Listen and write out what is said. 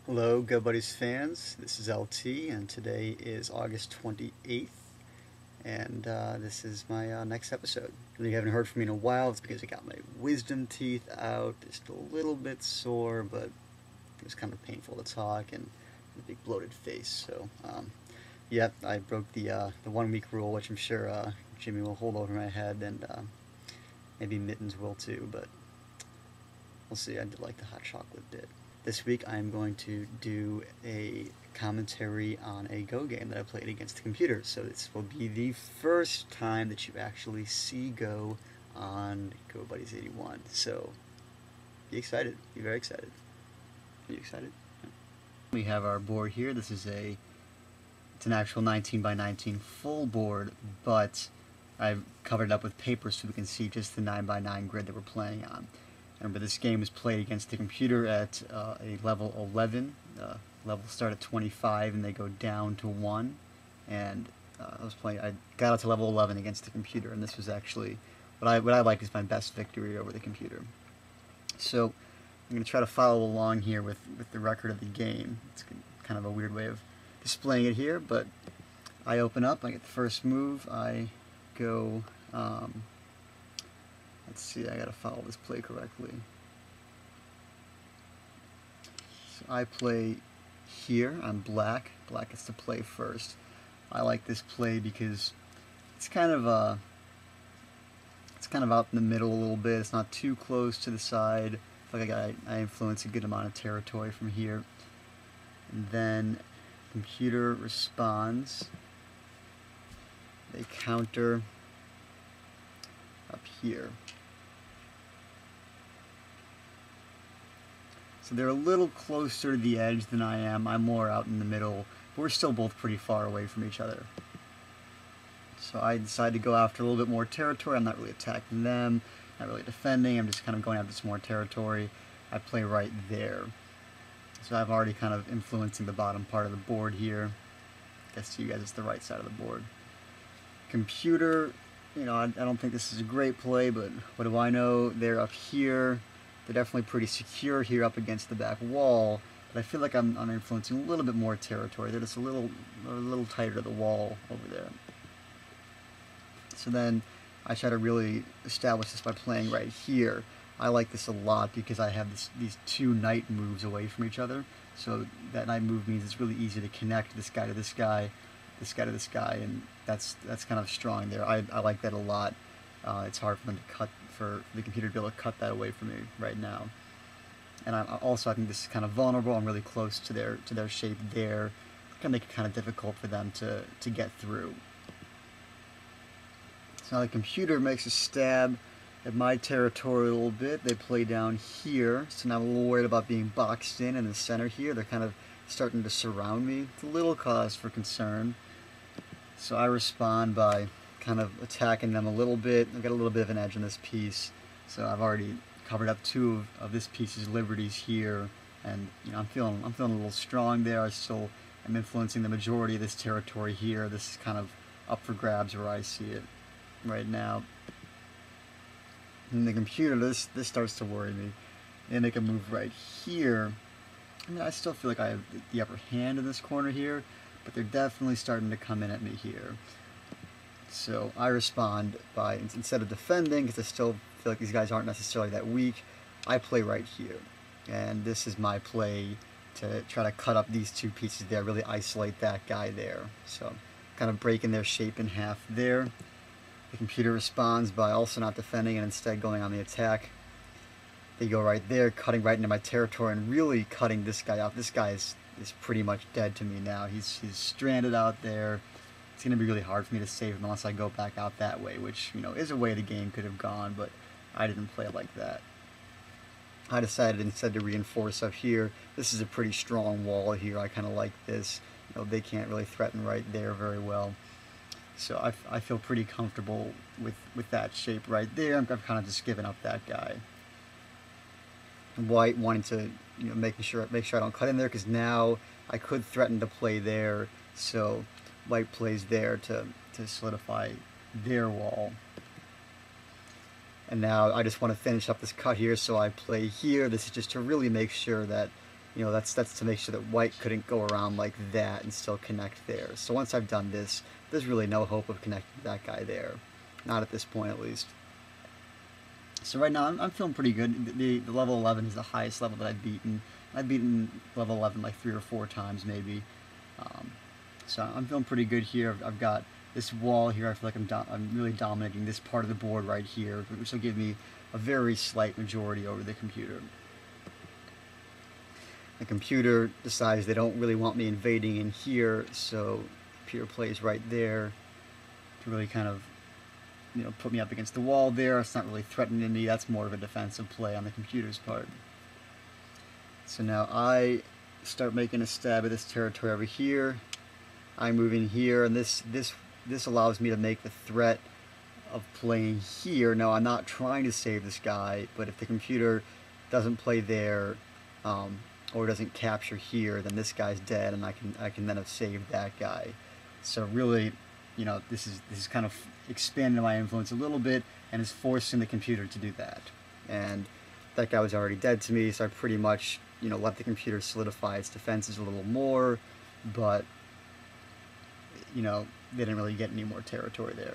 Hello, GObuddies fans. This is LT, and today is August 28th, and this is my next episode. If you haven't heard from me in a while, it's because I got my wisdom teeth out. They're still a little bit sore, but it was kind of painful to talk and a big bloated face. So, yeah, I broke the 1 week rule, which I'm sure Jimmy will hold over my head, and maybe Mittens will too, but we'll see. I did like the hot chocolate bit. This week I'm going to do a commentary on a Go game that I played against the computer. So this will be the first time that you actually see Go on GObuddies 81. So be excited. Be very excited. Are you excited? We have our board here. This is it's an actual 19 by 19 full board, but I've covered it up with paper so we can see just the 9 by 9 grid that we're playing on. Remember, this game was played against the computer at a level 11. Levels start at 25 and they go down to 1. And I got up to level 11 against the computer, and this was actually what I like is my best victory over the computer. So I'm going to try to follow along here with the record of the game. It's kind of a weird way of displaying it here, but I open up, I get the first move, I go. Let's see, I gotta follow this play correctly. So I play here, I'm black. Black gets to play first. I like this play because it's kind of out in the middle a little bit. It's not too close to the side. I feel like I influence a good amount of territory from here. And then computer responds. They counter up here. So they're a little closer to the edge than I am. I'm more out in the middle, but we're still both pretty far away from each other. So I decide to go after a little bit more territory. I'm not really attacking them, not really defending. I'm just kind of going after some more territory. I play right there. So I've already kind of influencing the bottom part of the board here. I guess to you guys it's the right side of the board. Computer, I don't think this is a great play, but what do I know? They're up here. They're definitely pretty secure here up against the back wall, but I feel like I'm influencing a little bit more territory. They're just a little tighter to the wall over there. So then I try to really establish this by playing right here. I like this a lot because I have these two knight moves away from each other. So that knight move means it's really easy to connect this guy to this guy, this guy to this guy, and that's kind of strong there. I like that a lot. It's hard for them to for the computer to be able to cut that away from me right now. And I think this is kind of vulnerable. I'm really close to their shape there. It's gonna make it kind of difficult for them to get through. So now the computer makes a stab at my territory a little bit. They play down here, so now I'm a little worried about being boxed in the center here. They're kind of starting to surround me. It's a little cause for concern. So I respond by kind of attacking them a little bit. I've got a little bit of an edge on this piece, so I've already covered up two of this piece's liberties here, and I'm feeling a little strong there. I still am influencing the majority of this territory here. This is kind of up for grabs where I see it right now. And the computer, this starts to worry me. They make a move right here. I still feel like I have the upper hand in this corner here, but they're definitely starting to come in at me here. So I respond by, instead of defending, because I still feel like these guys aren't necessarily that weak, I play right here. And this is my play to try to cut up these two pieces there, really isolate that guy there. So kind of breaking their shape in half there. The computer responds by also not defending and instead going on the attack. They go right there, cutting right into my territory and really cutting this guy out. This guy is pretty much dead to me now. He's stranded out there. It's going to be really hard for me to save him unless I go back out that way, which, is a way the game could have gone, but I didn't play it like that. I decided instead to reinforce up here. This is a pretty strong wall here. I kind of like this. They can't really threaten right there very well. So I feel pretty comfortable with that shape right there. I've kind of just given up that guy. White wanting to, make sure I don't cut in there, because now I could threaten to play there. So White plays there to solidify their wall. And now I just want to finish up this cut here, so I play here. This is just to really make sure that, that's to make sure that white couldn't go around like that and still connect there. So once I've done this, there's really no hope of connecting that guy there. Not at this point, at least. So right now, I'm feeling pretty good. The level 11 is the highest level that I've beaten. I've beaten level 11 like 3 or 4 times, maybe. So I'm feeling pretty good here. I've got this wall here. I feel like I'm really dominating this part of the board right here, which will give me a very slight majority over the computer. The computer decides they don't really want me invading in here, so the computer plays right there to really kind of, put me up against the wall there. It's not really threatening me. That's more of a defensive play on the computer's part. So now I start making a stab at this territory over here. I move in here, and this allows me to make the threat of playing here. Now I'm not trying to save this guy, but if the computer doesn't play there, or doesn't capture here, then this guy's dead, and I can then have saved that guy. So really, this is kind of expanding my influence a little bit, and is forcing the computer to do that. And that guy was already dead to me, so I pretty much let the computer solidify its defenses a little more, but they didn't really get any more territory there.